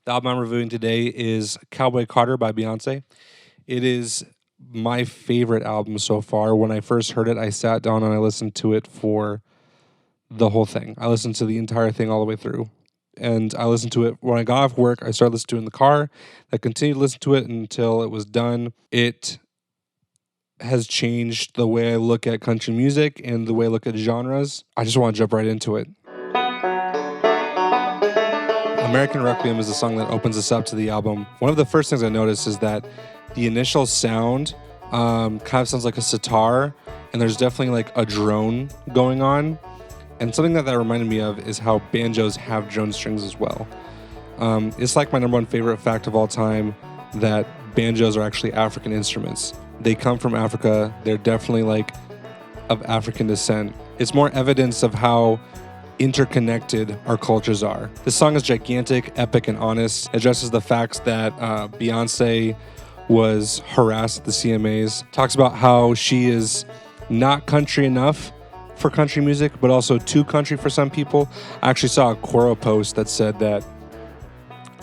The album I'm reviewing today is Cowboy Carter by Beyonce. It is my favorite album so far. When I first heard it, I sat down and I listened to it for the whole thing. I listened to the entire thing all the way through. And I listened to it when I got off work. I started listening to it in the car. I continued to listen to it until it was done. It has changed the way I look at country music and the way I look at genres. I just want to jump right into it. American Requiem is the song that opens us up to the album. One of the first things I noticed is that the initial sound kind of sounds like a sitar, and there's definitely like a drone going on. And something that reminded me of is how banjos have drone strings as well. It's like my number one favorite fact of all time that banjos are actually African instruments. They come from Africa. They're definitely like of African descent. It's more evidence of how interconnected our cultures are. This song is gigantic, epic, and honest. It addresses the facts that Beyonce was harassed at the CMAs. Talks about how she is not country enough for country music, but also too country for some people. I actually saw a Quora post that said that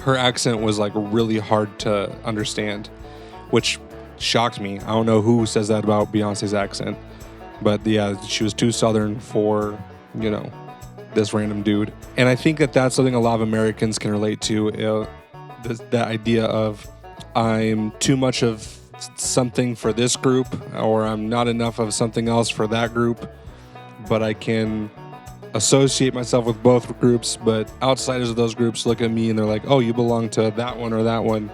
her accent was like really hard to understand, which shocked me. I don't know who says that about Beyonce's accent, but yeah, she was too Southern for, this random dude. And I think that that's something a lot of Americans can relate to, that idea of I'm too much of something for this group, or I'm not enough of something else for that group, but I can associate myself with both groups, but outsiders of those groups look at me and they're like, oh, you belong to that one or that one,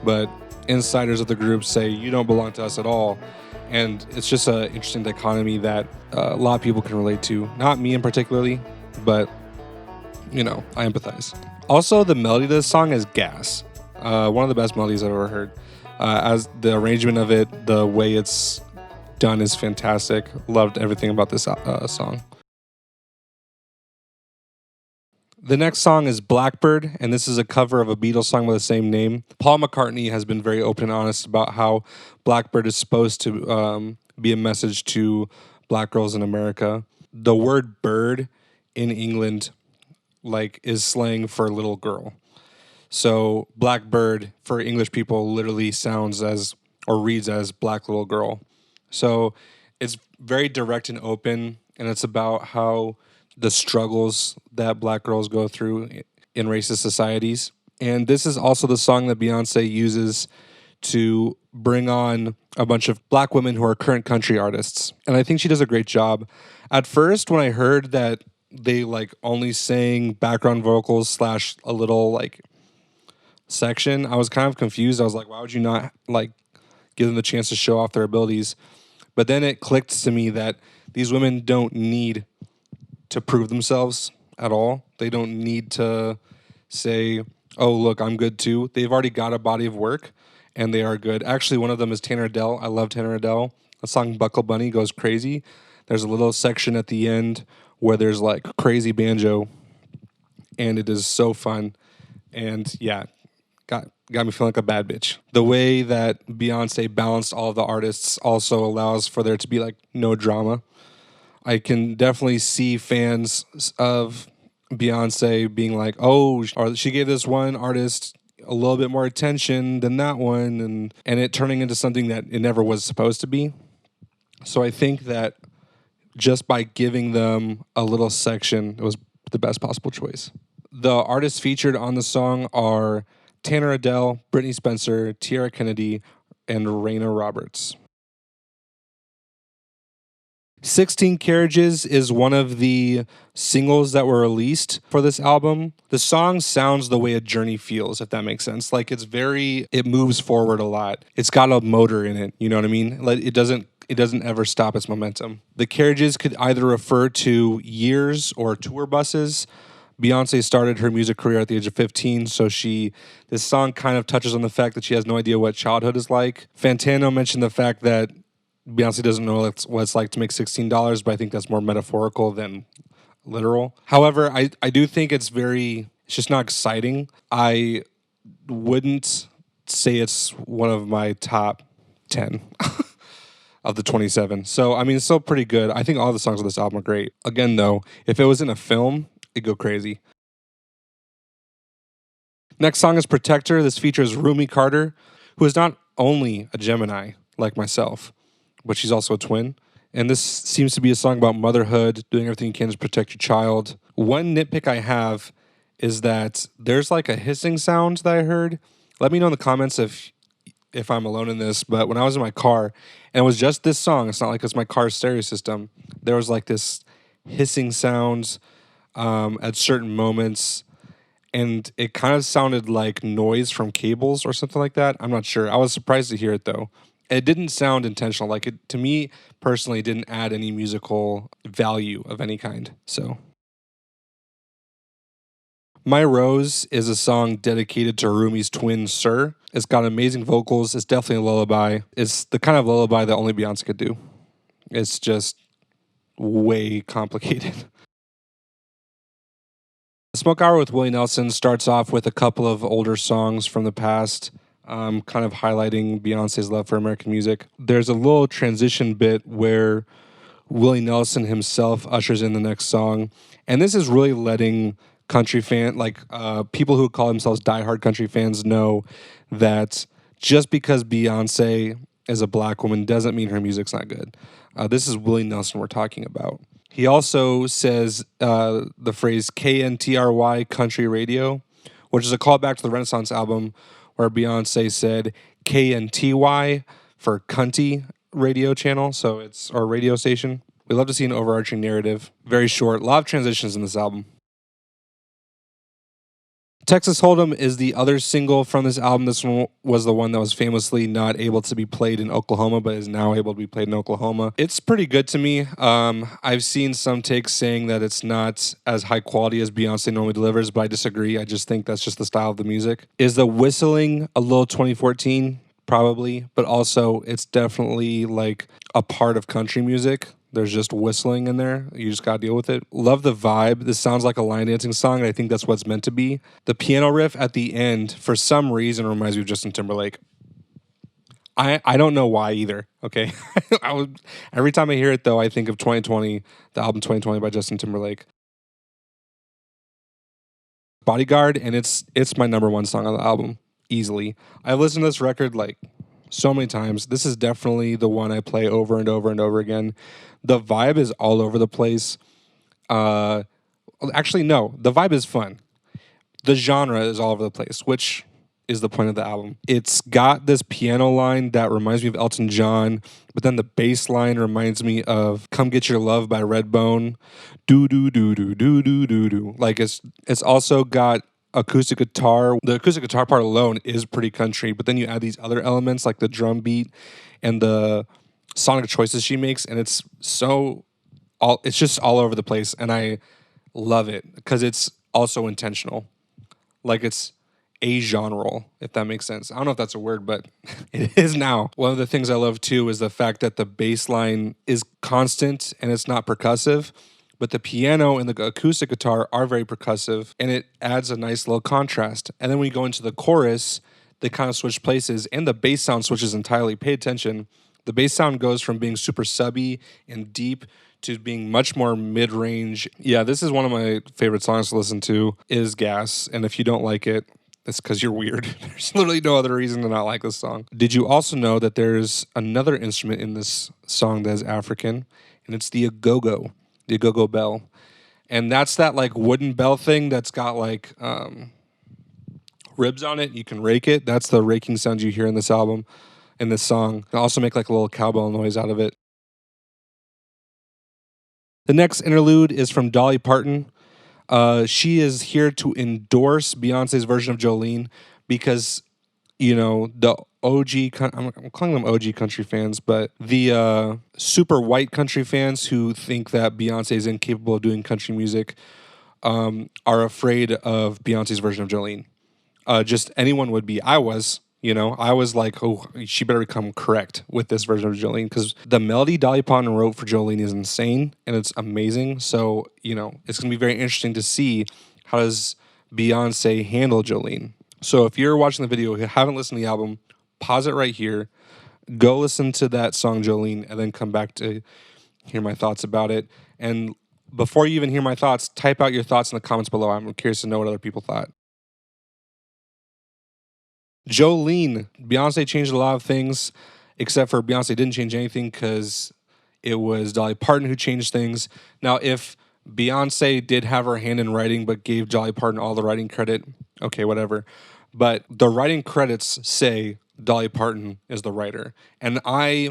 but insiders of the group say you don't belong to us at all. And it's just an interesting dichotomy that a lot of people can relate to. Not me in particularly, but I empathize. Also, the melody of this song is gas. One of the best melodies I've ever heard. As the arrangement of it, the way it's done is fantastic. Loved everything about this song. The next song is Blackbird, and this is a cover of a Beatles song with the same name. Paul McCartney has been very open and honest about how Blackbird is supposed to be a message to black girls in America. The word bird in England is slang for little girl. So Blackbird for English people literally sounds as or reads as black little girl. So it's very direct and open, and it's about how the struggles that black girls go through in racist societies. And this is also the song that Beyonce uses to bring on a bunch of black women who are current country artists. And I think she does a great job. At first, when I heard that they only sang background vocals / a little section, I was kind of confused. I was like, why would you not give them the chance to show off their abilities? But then it clicked to me that these women don't need to prove themselves at all. They don't need to say, oh, look, I'm good too. They've already got a body of work and they are good. Actually, one of them is Tanner Adell. I love Tanner Adell. The song Buckle Bunny goes crazy. There's a little section at the end where there's crazy banjo, and it is so fun. And yeah, got me feeling like a bad bitch. The way that Beyonce balanced all of the artists also allows for there to be no drama. I can definitely see fans of Beyonce being like, oh, or she gave this one artist a little bit more attention than that one, and it turning into something that it never was supposed to be. So I think that just by giving them a little section, it was the best possible choice. The artists featured on the song are Tanner Adell, Brittany Spencer, Tiara Kennedy, and Raina Roberts. 16 Carriages is one of the singles that were released for this album. The song sounds the way a Journey feels, if that makes sense. It moves forward a lot. It's got a motor in it, you know what I mean? It doesn't ever stop its momentum. The Carriages could either refer to years or tour buses. Beyonce started her music career at the age of 15, so this song kind of touches on the fact that she has no idea what childhood is like. Fantano mentioned the fact that Beyonce doesn't know what it's like to make $16, but I think that's more metaphorical than literal. However, I do think it's just not exciting. I wouldn't say it's one of my top 10 of the 27. So, I mean, it's still pretty good. I think all the songs on this album are great. Again, though, if it was in a film, it'd go crazy. Next song is Protector. This features Rumi Carter, who is not only a Gemini like myself, but she's also a twin. And this seems to be a song about motherhood, doing everything you can to protect your child. One nitpick I have is that there's like a hissing sound that I heard. Let me know in the comments if I'm alone in this, but when I was in my car, and it was just this song, it's not like it's my car's stereo system, there was like this hissing sound at certain moments, and it kind of sounded like noise from cables or something like that. I'm not sure. I was surprised to hear it though. It didn't sound intentional. Like it, to me personally, it didn't add any musical value of any kind. So My Rose is a song dedicated to Rumi's twin, Sir. It's got amazing vocals. It's definitely a lullaby. It's the kind of lullaby that only Beyonce could do. It's just way complicated. The Smoke Hour with Willie Nelson starts off with a couple of older songs from the past, kind of highlighting Beyonce's love for American music. There's a little transition bit where Willie Nelson himself ushers in the next song, and this is really letting people who call themselves diehard country fans know that just because Beyonce is a black woman doesn't mean her music's not good. This is Willie Nelson we're talking about. He also says the phrase KNTRY Country Radio, which is a callback to the Renaissance album where Beyonce said KNTY for Cunty radio channel, so it's our radio station. We love to see an overarching narrative. Very short, a lot of transitions in this album. Texas Hold'em is the other single from this album. This one was the one that was famously not able to be played in Oklahoma, but is now able to be played in Oklahoma. It's pretty good to me. I've seen some takes saying that it's not as high quality as Beyonce normally delivers, but I disagree. I just think that's just the style of the music. Is the whistling a little 2014? Probably, but also it's definitely like a part of country music. There's just whistling in there. You just gotta deal with it. Love the vibe. This sounds like a line dancing song, and I think that's what's meant to be. The piano riff at the end, for some reason, reminds me of Justin Timberlake. I don't know why either, okay? Every time I hear it, though, I think of 2020, the album 2020 by Justin Timberlake. Bodyguard, and it's my number one song on the album, easily. I've listened to this record, like, so many times. This is definitely the one I play over and over and over again. The vibe is all over the place. Actually, no. The vibe is fun. The genre is all over the place, which is the point of the album. It's got this piano line that reminds me of Elton John, but then the bass line reminds me of Come Get Your Love by Redbone. Do-do-do-do-do-do-do-do. Like, it's also got acoustic guitar. The acoustic guitar part alone is pretty country, but then you add these other elements like the drum beat and the sonic choices she makes, and it's just all over the place, and I love it because it's also intentional. Like, it's a genre, if that makes sense. I don't know if that's a word, but it is now. One of the things I love too is the fact that the bass line is constant and it's not percussive, but the piano and the acoustic guitar are very percussive, and it adds a nice little contrast. And then when you go into the chorus, they kind of switch places, and the bass sound switches entirely. Pay attention. The bass sound goes from being super subby and deep to being much more mid-range. Yeah, this is one of my favorite songs to listen to, is Gas, and if you don't like it, it's because you're weird. There's literally no other reason to not like this song. Did you also know that there's another instrument in this song that is African, and it's the agogo. The go-go bell, and that's that like wooden bell thing that's got like ribs on it. You can rake it. That's the raking sound you hear in this album, in this song. You can also make like a little cowbell noise out of it. The next interlude is from Dolly Parton. She is here to endorse Beyonce's version of Jolene because, you know, the OG, I'm calling them OG country fans, but the super white country fans who think that Beyonce is incapable of doing country music are afraid of Beyonce's version of Jolene. Just anyone would be. I was like, oh, she better come correct with this version of Jolene, because the melody Dolly Parton wrote for Jolene is insane and it's amazing. So, you know, it's going to be very interesting to see how does Beyonce handle Jolene. So if you're watching the video, you haven't listened to the album, pause it right here, go listen to that song Jolene, and then come back to hear my thoughts about it. And before you even hear my thoughts, type out your thoughts in the comments below. I'm curious to know what other people thought. Jolene. Beyonce changed a lot of things, except for Beyonce didn't change anything because it was Dolly Parton who changed things. Now, if Beyonce did have her hand in writing but gave Dolly Parton all the writing credit, okay, whatever. But the writing credits say Dolly Parton is the writer. And I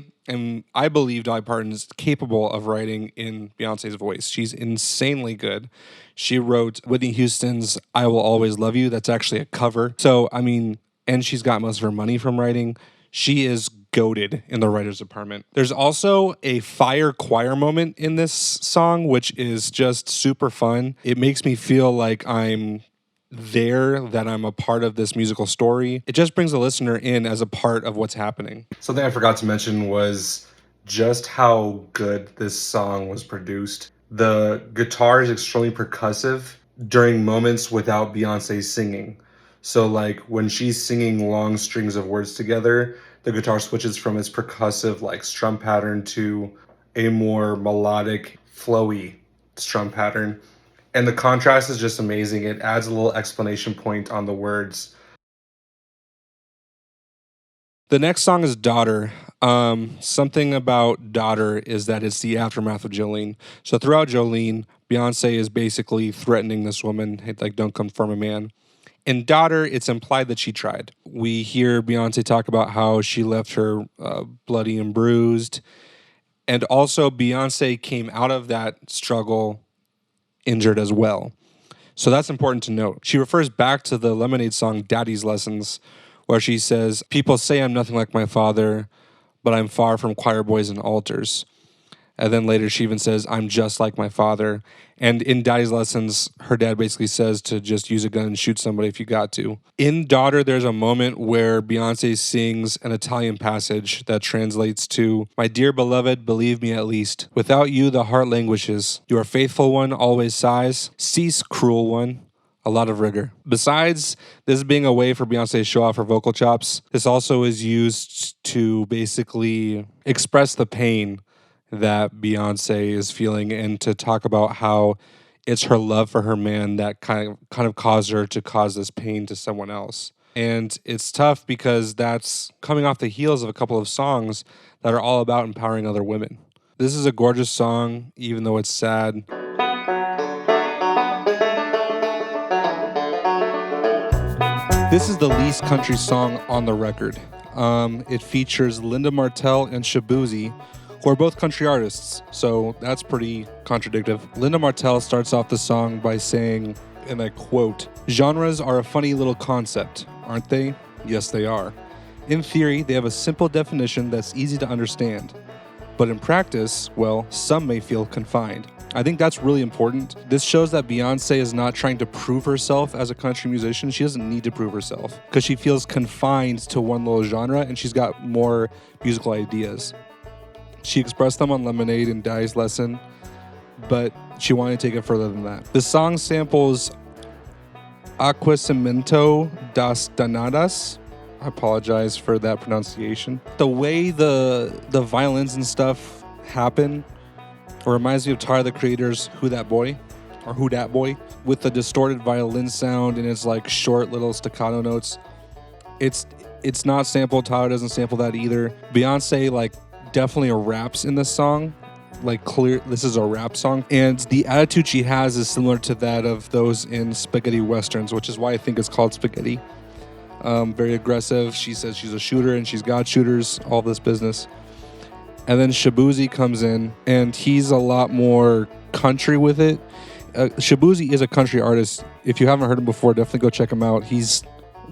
believe Dolly Parton is capable of writing in Beyonce's voice. She's insanely good. She wrote Whitney Houston's I Will Always Love You. That's actually a cover. So, I mean, and she's got most of her money from writing. She is goated in the writer's department. There's also a fire choir moment in this song, which is just super fun. It makes me feel like I'm there, that I'm a part of this musical story. It just brings the listener in as a part of what's happening. Something I forgot to mention was just how good this song was produced. The guitar is extremely percussive during moments without Beyonce singing. So like when she's singing long strings of words together, the guitar switches from its percussive like strum pattern to a more melodic, flowy strum pattern. And the contrast is just amazing. It adds a little exclamation point on the words. The next song is Daughter. Something about Daughter is that it's the aftermath of Jolene. So throughout Jolene, Beyonce is basically threatening this woman, hey, like, don't come from a man. In Daughter, it's implied that she tried. We hear Beyonce talk about how she left her bloody and bruised. And also Beyonce came out of that struggle injured as well. So that's important to note. She refers back to the Lemonade song Daddy's Lessons, where she says, people say I'm nothing like my father, but I'm far from choir boys and altars. And then later she even says, I'm just like my father. And in Daddy's Lessons, her dad basically says to just use a gun and shoot somebody if you got to. In Daughter, there's a moment where Beyonce sings an Italian passage that translates to, my dear beloved, believe me at least. Without you, the heart languishes. Your faithful one always sighs. Cease, cruel one. A lot of rigor. Besides this being a way for Beyonce to show off her vocal chops, this also is used to basically express the pain that Beyonce is feeling and to talk about how it's her love for her man that kind of caused her to cause this pain to someone else. And it's tough because that's coming off the heels of a couple of songs that are all about empowering other women. This is a gorgeous song, even though it's sad. This is the least country song on the record. It features Linda Martell and Shaboozey, who are both country artists, so that's pretty contradictory. Linda Martell starts off the song by saying, and I quote, genres are a funny little concept, aren't they? Yes, they are. In theory, they have a simple definition that's easy to understand. But in practice, well, some may feel confined. I think that's really important. This shows that Beyonce is not trying to prove herself as a country musician. She doesn't need to prove herself because she feels confined to one little genre and she's got more musical ideas. She expressed them on Lemonade and Daddy's Lesson, but she wanted to take it further than that. The song samples Aquecimiento das Danadas. I apologize for that pronunciation. The way the violins and stuff happen reminds me of Tyler, the Creator's Who That Boy, or Who Dat Boy, with the distorted violin sound and its like short little staccato notes. It's not sampled. Tyler doesn't sample that either. Beyonce like definitely raps in this song, like clear this is a rap song, and the attitude she has is similar to that of those in spaghetti westerns, which is why I think it's called Spaghetti. Very aggressive. She says she's a shooter and she's got shooters, all this business. And then Shaboozey comes in and he's a lot more country with it. Shaboozey is a country artist. If you haven't heard him before, definitely go check him out. He's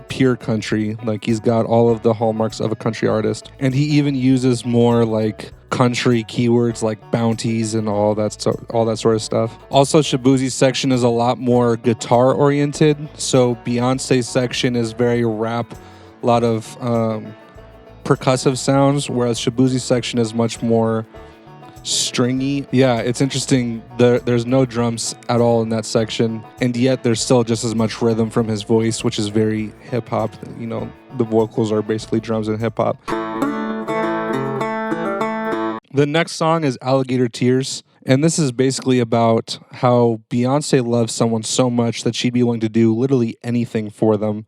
pure country. Like, he's got all of the hallmarks of a country artist. And he even uses more like country keywords like bounties and all that sort of stuff. Also, Shaboozey's section is a lot more guitar oriented. So Beyonce's section is very rap, a lot of percussive sounds, whereas Shaboozey's section is much more stringy. Yeah, it's interesting. There's no drums at all in that section, and yet there's still just as much rhythm from his voice, which is very hip-hop. You know, the vocals are basically drums in hip-hop. The next song is Alligator Tears, and this is basically about how Beyonce loves someone so much that she'd be willing to do literally anything for them.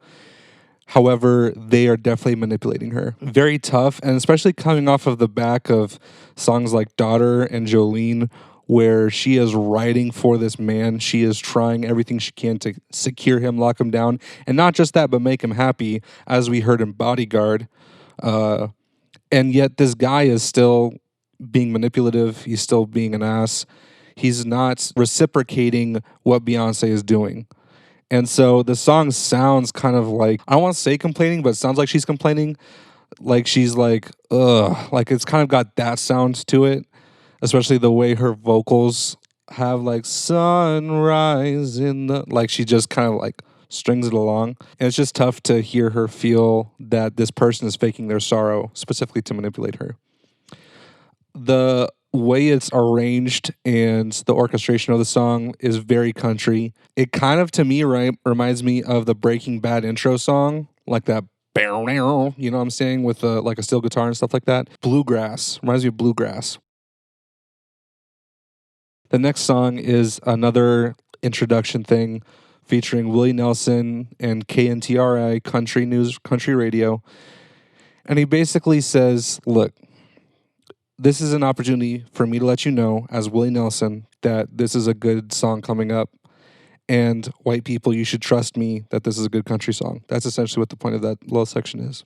However, they are definitely manipulating her. Very tough, and especially coming off of the back of songs like Daughter and Jolene, where she is writing for this man. She is trying everything she can to secure him, lock him down, and not just that, but make him happy, as we heard in Bodyguard. And yet this guy is still being manipulative. He's still being an ass. He's not reciprocating what Beyonce is doing. And so the song sounds kind of like, I don't want to say complaining, but it sounds like she's complaining. Like she's like, ugh. Like it's kind of got that sound to it, especially the way her vocals have like sunrise in the, like she just kind of like strings it along. And it's just tough to hear her feel that this person is faking their sorrow specifically to manipulate her. The way it's arranged and the orchestration of the song is very country. It kind of, to me, reminds me of the Breaking Bad intro song, like that, you know what I'm saying, with like a steel guitar and stuff like that. Bluegrass. Reminds me of bluegrass. The next song is another introduction thing featuring Willie Nelson and KNTRI Country News, Country Radio. And he basically says, look, this is an opportunity for me to let you know, as Willie Nelson, that this is a good song coming up. And white people, you should trust me that this is a good country song. That's essentially what the point of that little section is.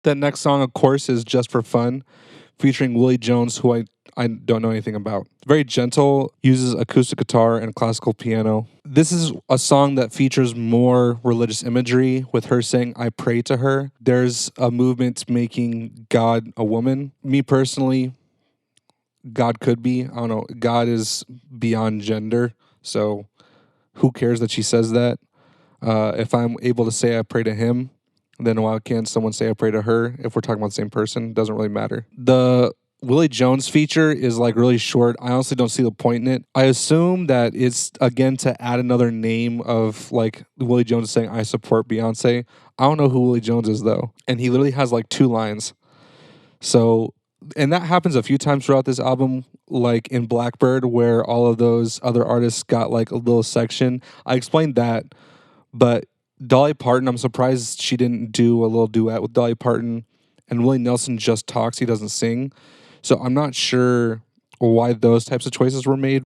The next song, of course, is Just for Fun, featuring Willie Jones, who I don't know anything about. Very gentle, uses acoustic guitar and classical piano. This is a song that features more religious imagery, with her saying, I pray to her. There's a movement making God a woman. Me personally, God could be. I don't know. God is beyond gender. So who cares that she says that? If I'm able to say I pray to him, then why can't someone say I pray to her? If we're talking about the same person, it doesn't really matter. The Willie Jones feature is like really short. I honestly don't see the point in it. I assume that it's, again, to add another name of like Willie Jones saying, I support Beyonce. I don't know who Willie Jones is though. And he literally has like 2 lines. So, and that happens a few times throughout this album, like in Blackbird, where all of those other artists got like a little section. I explained that, but Dolly Parton, I'm surprised she didn't do a little duet with Dolly Parton. And Willie Nelson just talks, he doesn't sing. So I'm not sure why those types of choices were made.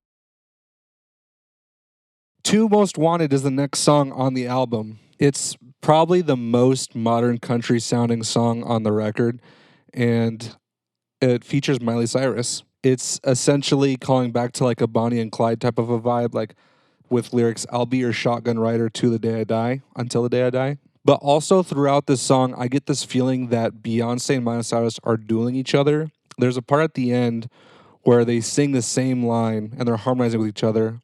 Two Most Wanted is the next song on the album. It's probably the most modern country sounding song on the record, and it features Miley Cyrus. It's essentially calling back to like a Bonnie and Clyde type of a vibe, like with lyrics, I'll be your shotgun rider to the day I die, until the day I die. But also throughout this song, I get this feeling that Beyonce and Miley Cyrus are dueling each other. There's a part at the end where they sing the same line and they're harmonizing with each other.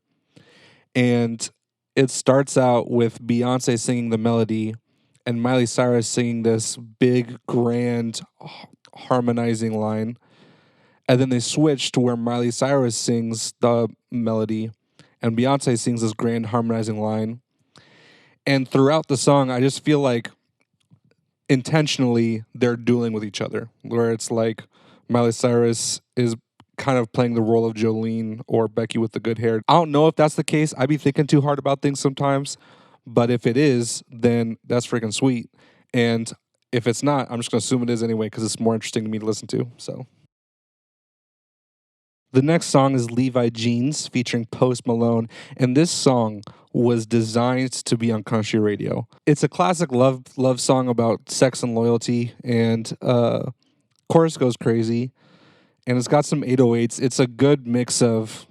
And it starts out with Beyonce singing the melody and Miley Cyrus singing this big, grand, harmonizing line. And then they switch to where Miley Cyrus sings the melody and Beyonce sings this grand harmonizing line. And throughout the song, I just feel like intentionally they're dueling with each other, where it's like Miley Cyrus is kind of playing the role of Jolene or Becky with the good hair. I don't know if that's the case. I be thinking too hard about things sometimes. But if it is, then that's freaking sweet. And if it's not, I'm just going to assume it is anyway because it's more interesting to me to listen to. So the next song is Levi Jeans featuring Post Malone. And this song was designed to be on country radio. It's a classic love song about sex and loyalty. And chorus goes crazy. And it's got some 808s. It's a good mix of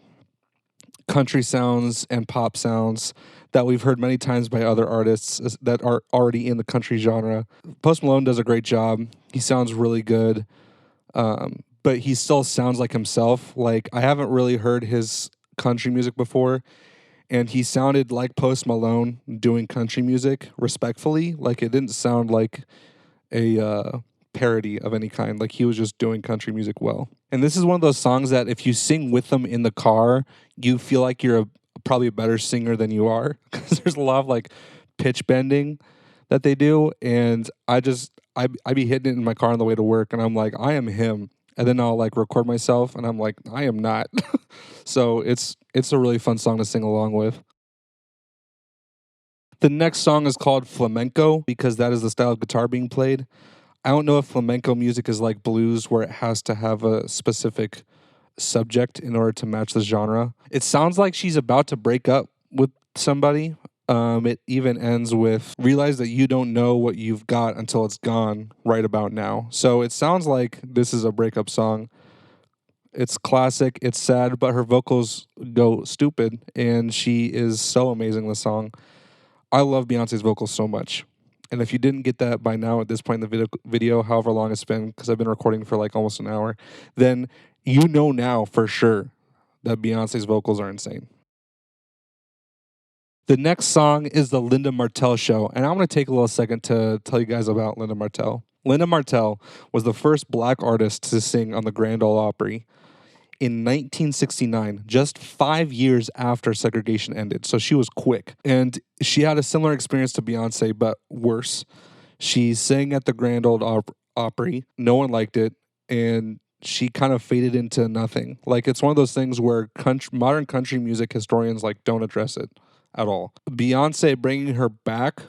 country sounds and pop sounds that we've heard many times by other artists that are already in the country genre. Post Malone does a great job. He sounds really good. But he still sounds like himself. Like, I haven't really heard his country music before, and he sounded like Post Malone doing country music respectfully. Like, it didn't sound like a parody of any kind. Like, he was just doing country music well. And this is one of those songs that if you sing with them in the car, you feel like you're probably a better singer than you are, because there's a lot of like pitch bending that they do. And I be hitting it in my car on the way to work, and I'm like, I am him. And then I'll like record myself, and I'm like, I am not. So it's a really fun song to sing along with. The next song is called Flamenco because that is the style of guitar being played. I don't know if flamenco music is like blues where it has to have a specific subject in order to match the genre. It sounds like she's about to break up with somebody. It even ends with realize that you don't know what you've got until it's gone right about now. So it sounds like this is a breakup song. It's classic, it's sad, but her vocals go stupid and she is so amazing in the song. I love Beyonce's vocals so much. And if you didn't get that by now at this point in the video, however long it's been, because I've been recording for like almost an hour, then you know now for sure that Beyonce's vocals are insane. The next song is the Linda Martell Show, and I'm going to take a little second to tell you guys about Linda Martell. Linda Martell was the first black artist to sing on the Grand Ole Opry in 1969, just 5 years after segregation ended. So she was quick. And she had a similar experience to Beyonce, but worse. She sang at the Grand Ole Opry. No one liked it. And she kind of faded into nothing. Like, it's one of those things where modern country music historians like don't address it at all. Beyonce bringing her back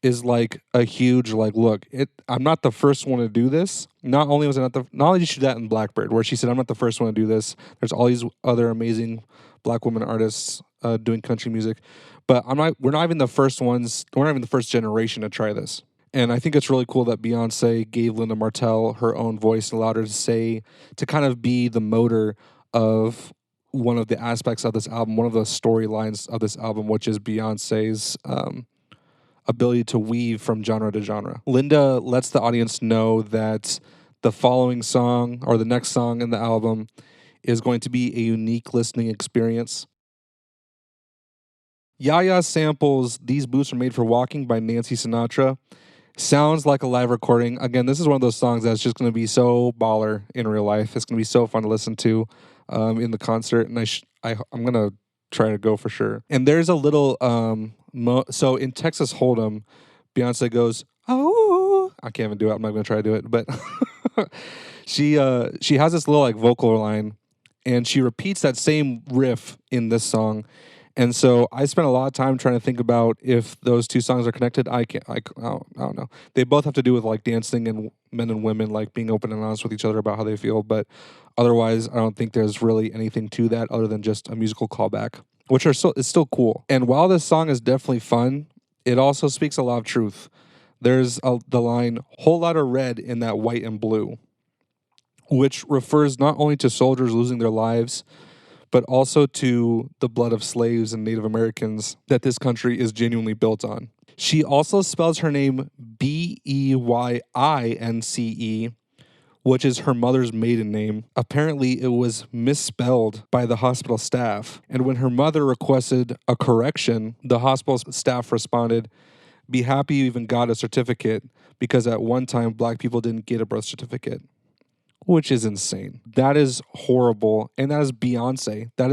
is like a huge like look. I'm not the first one to do this. Not only did she do that in Blackbird, where she said I'm not the first one to do this. There's all these other amazing black women artists doing country music, but we're not even the first ones. We're not even the first generation to try this. And I think it's really cool that Beyonce gave Linda Martell her own voice and allowed her to kind of be the motor of one of the aspects of this album, one of the storylines of this album, which is Beyonce's ability to weave from genre to genre. Linda lets the audience know that the following song or the next song in the album is going to be a unique listening experience. Yaya samples These Boots Are Made for Walking by Nancy Sinatra. Sounds like a live recording. Again, this is one of those songs that's just going to be so baller in real life. It's going to be so fun to listen to in the concert, and I'm going to try to go for sure. And there's a little so in Texas Hold'em, Beyonce goes, "Oh," I can't even do it. I'm not going to try to do it, but she has this little like vocal line, and she repeats that same riff in this song. And so I spent a lot of time trying to think about if those two songs are connected. I don't know. They both have to do with like dancing and men and women like being open and honest with each other about how they feel. But otherwise, I don't think there's really anything to that other than just a musical callback, which is still cool. And while this song is definitely fun, it also speaks a lot of truth. There's the line, "Whole lot of red in that white and blue," which refers not only to soldiers losing their lives, but also to the blood of slaves and Native Americans that this country is genuinely built on. She also spells her name Beyince, which is her mother's maiden name. Apparently, it was misspelled by the hospital staff. And when her mother requested a correction, the hospital staff responded, "Be happy you even got a certificate, because at one time, black people didn't get a birth certificate." Which is insane. That is horrible. And that is Beyonce. That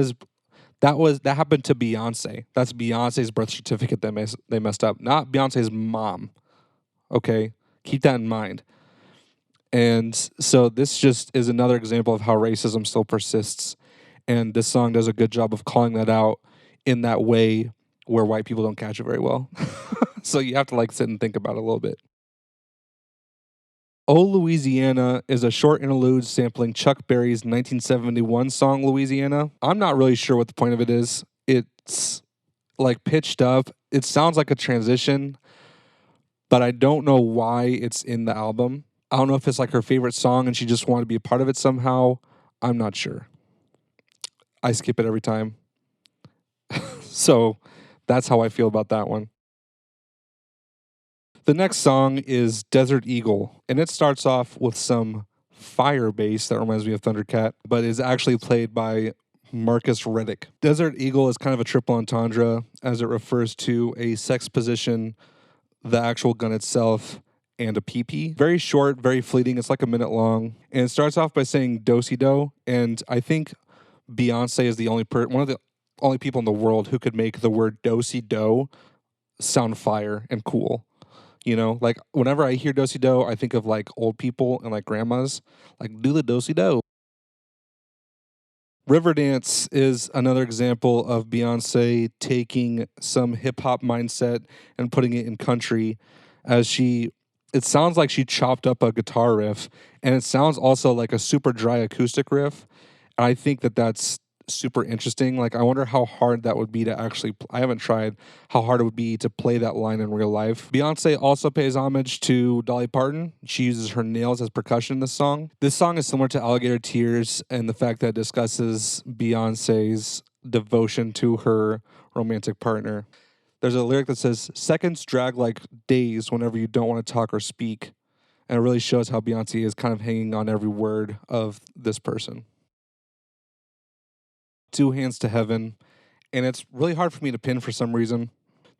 happened to Beyonce. That's Beyonce's birth certificate that they messed up, not Beyonce's mom. Okay? Keep that in mind. And so this just is another example of how racism still persists. And this song does a good job of calling that out in that way where white people don't catch it very well. So you have to like sit and think about it a little bit. Oh, Louisiana is a short interlude sampling Chuck Berry's 1971 song, Louisiana. I'm not really sure what the point of it is. It's like pitched up. It sounds like a transition, but I don't know why it's in the album. I don't know if it's like her favorite song and she just wanted to be a part of it somehow. I'm not sure. I skip it every time. So that's how I feel about that one. The next song is Desert Eagle, and it starts off with some fire bass that reminds me of Thundercat, but is actually played by Marcus Reddick. Desert Eagle is kind of a triple entendre as it refers to a sex position, the actual gun itself, and a pee-pee. Very short, very fleeting. It's like a minute long. And it starts off by saying do-si-do, and I think Beyonce is one of the only people in the world who could make the word do-si-do sound fire and cool. You know, like whenever I hear do-si-do, I think of like old people and like grandmas, like do the do-si-do. Riverdance is another example of Beyonce taking some hip hop mindset and putting it in country as it sounds like she chopped up a guitar riff, and it sounds also like a super dry acoustic riff. And I think that that's super interesting. Like, I wonder how hard that would be to actually, I haven't tried how hard it would be to play that line in real life. Beyonce also pays homage to Dolly Parton. She uses her nails as percussion in this song. This song is similar to Alligator Tears and the fact that it discusses Beyonce's devotion to her romantic partner. There's a lyric that says, "Seconds drag like days whenever you don't want to talk or speak." And it really shows how Beyonce is kind of hanging on every word of this person. Two Hands to Heaven, and it's really hard for me to pin for some reason.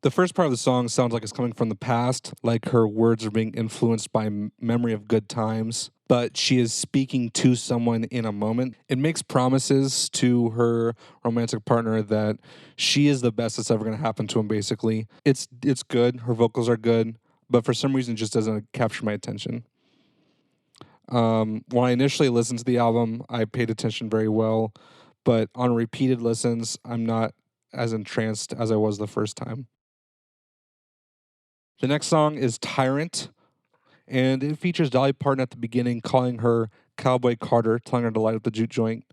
The first part of the song sounds like it's coming from the past, like her words are being influenced by memory of good times, but she is speaking to someone in a moment. It makes promises to her romantic partner that she is the best that's ever going to happen to him, basically. It's good, her vocals are good, but for some reason it just doesn't capture my attention. When I initially listened to the album, I paid attention very well, but on repeated listens, I'm not as entranced as I was the first time. The next song is Tyrant, and it features Dolly Parton at the beginning calling her Cowboy Carter, telling her to light up the juke joint.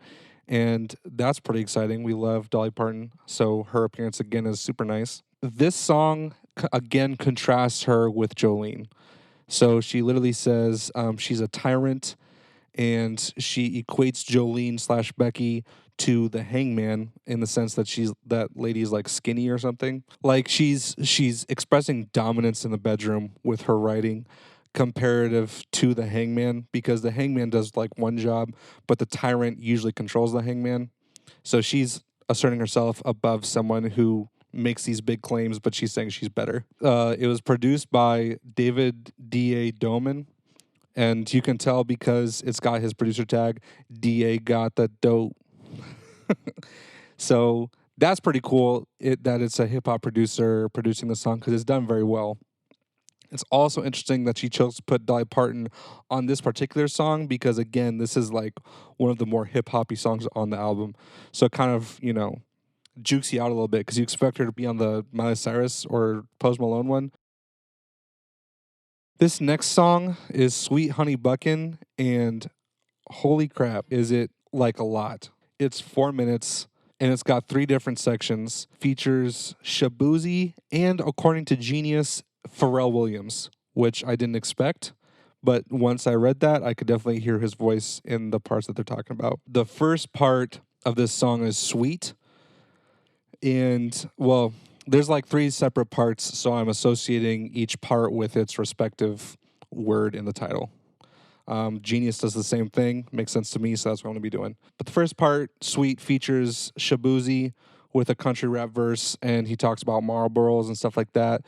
And that's pretty exciting. We love Dolly Parton, so her appearance again is super nice. This song, again, contrasts her with Jolene. So she literally says she's a tyrant, and she equates Jolene / Becky to the hangman in the sense that that lady's like skinny or something. Like she's expressing dominance in the bedroom with her writing comparative to the hangman, because the hangman does like one job, but the tyrant usually controls the hangman. So she's asserting herself above someone who makes these big claims, but she's saying she's better. It was produced by David D.A. Doman, and you can tell because it's got his producer tag, DA got the dope. So that's pretty cool that it's a hip hop producer producing the song, because it's done very well. It's also interesting that she chose to put Dolly Parton on this particular song because, again, this is like one of the more hip hoppy songs on the album. So it kind of, jukes you out a little bit because you expect her to be on the Miley Cyrus or Post Malone one. This next song is Sweet Honey Buckin', and holy crap, is it like a lot. It's 4 minutes, and it's got 3 different sections. Features Shabuzi and, according to Genius, Pharrell Williams, which I didn't expect. But once I read that, I could definitely hear his voice in the parts that they're talking about. The first part of this song is Sweet. And, well, there's like 3 separate parts, so I'm associating each part with its respective word in the title. Genius does the same thing. Makes sense to me, so that's what I'm going to be doing. But the first part, Sweet, features Shabuzi with a country rap verse, and he talks about Marlboros and stuff like that.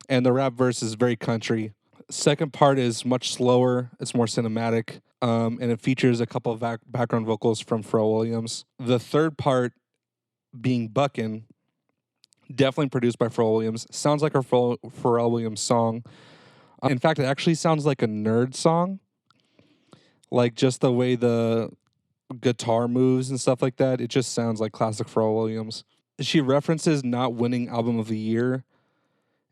And the rap verse is very country. Second part is much slower. It's more cinematic, and it features a couple of background vocals from Pharrell Williams. The third part, being Buckin', definitely produced by Pharrell Williams. Sounds like a Pharrell Williams song. In fact, it actually sounds like a nerd song. Like just the way the guitar moves and stuff like that. It just sounds like classic Pharrell Williams. She references not winning Album of the Year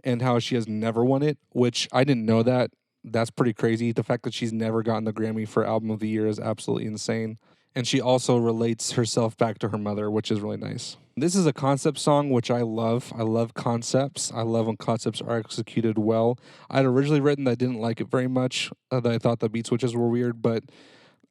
and how she has never won it, which I didn't know that. That's pretty crazy. The fact that she's never gotten the Grammy for Album of the Year is absolutely insane. And she also relates herself back to her mother, which is really nice. This is a concept song, which I love. I love concepts. I love when concepts are executed well. I had originally written that I didn't like it very much, that I thought the beat switches were weird, but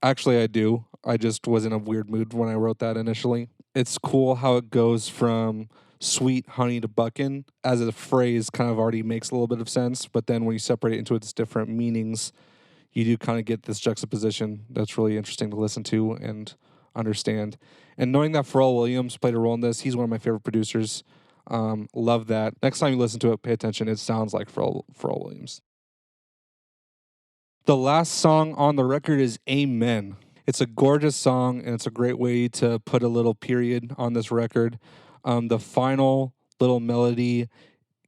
actually I do. I just was in a weird mood when I wrote that initially. It's cool how it goes from sweet honey to buckin', as a phrase kind of already makes a little bit of sense, but then when you separate it into its different meanings, you do kind of get this juxtaposition that's really interesting to listen to and understand. And knowing that Pharrell Williams played a role in this, he's one of my favorite producers. Love that. Next time you listen to it, pay attention. It sounds like Pharrell Williams. The last song on the record is Amen. It's a gorgeous song, and it's a great way to put a little period on this record. The final little melody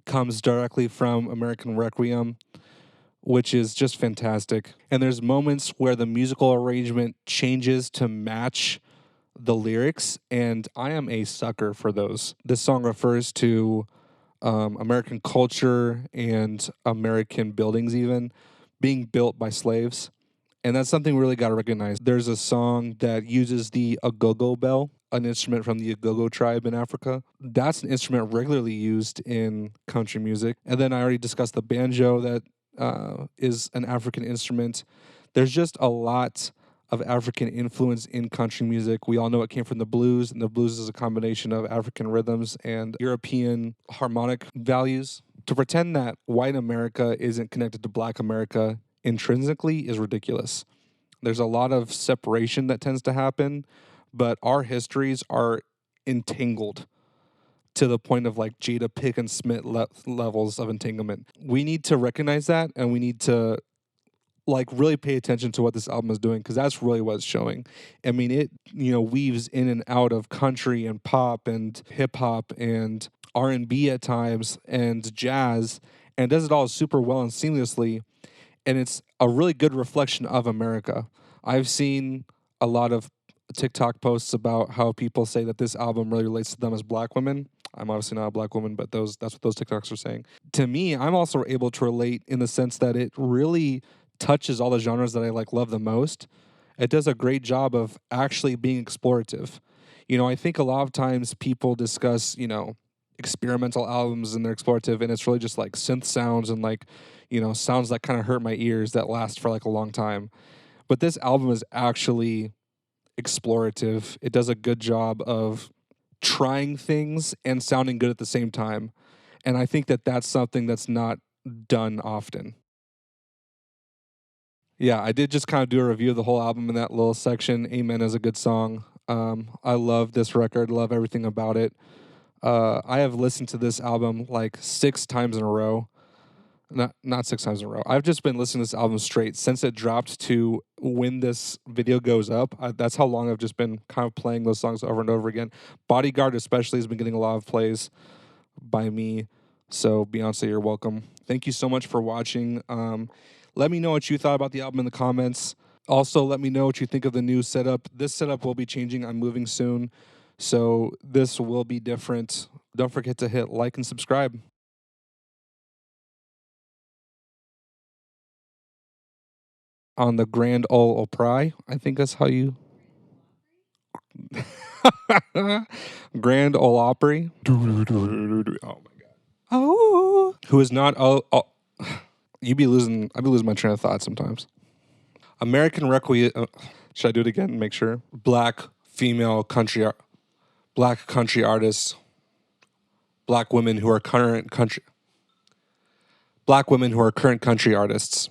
comes directly from American Requiem, which is just fantastic. And there's moments where the musical arrangement changes to match the lyrics, and I am a sucker for those. This song refers to American culture and American buildings, even being built by slaves. And that's something we really got to recognize. There's a song that uses the agogo bell, an instrument from the Agogo tribe in Africa. That's an instrument regularly used in country music. And then I already discussed the banjo, that is an African instrument. There's just a lot of African influence in country music. We all know it came from the blues, and the blues is a combination of African rhythms and European harmonic values. To pretend that white America isn't connected to black America intrinsically is ridiculous. There's a lot of separation that tends to happen, but our histories are entangled to the point of like Jada Pinkett Smith levels of entanglement. We need to recognize that, and we need to like really pay attention to what this album is doing, because that's really what it's showing. I mean, it weaves in and out of country and pop and hip hop and R&B at times and jazz, and does it all super well and seamlessly. And it's a really good reflection of America. I've seen a lot of TikTok posts about how people say that this album really relates to them as black women. I'm obviously not a black woman, but that's what those TikToks are saying. To me, I'm also able to relate in the sense that it really touches all the genres that I love the most. It does a great job of actually being explorative. I think a lot of times people discuss, experimental albums and they're explorative, and it's really just like synth sounds and sounds that kind of hurt my ears that last for a long time. But this album is actually explorative. It does a good job of trying things and sounding good at the same time. And I think that that's something that's not done often. Yeah, I did just kind of do a review of the whole album in that little section. Amen is a good song. I love this record, love everything about it. I have listened to this album like 6 times in a row. Not 6 times in a row. I've just been listening to this album straight since it dropped to when this video goes up. That's how long I've just been kind of playing those songs over and over again. Bodyguard especially has been getting a lot of plays by me. So Beyonce, you're welcome. Thank you so much for watching. Let me know what you thought about the album in the comments. Also, let me know what you think of the new setup. This setup will be changing. I'm moving soon, so this will be different. Don't forget to hit like and subscribe. On the Grand Ole Opry, I think that's how you... Grand Ole Opry. Oh my god. Oh, who is not... I'd be losing my train of thought sometimes. American Requiem. Should I do it again and make sure? Black female country, black country artists, black women who are current country artists.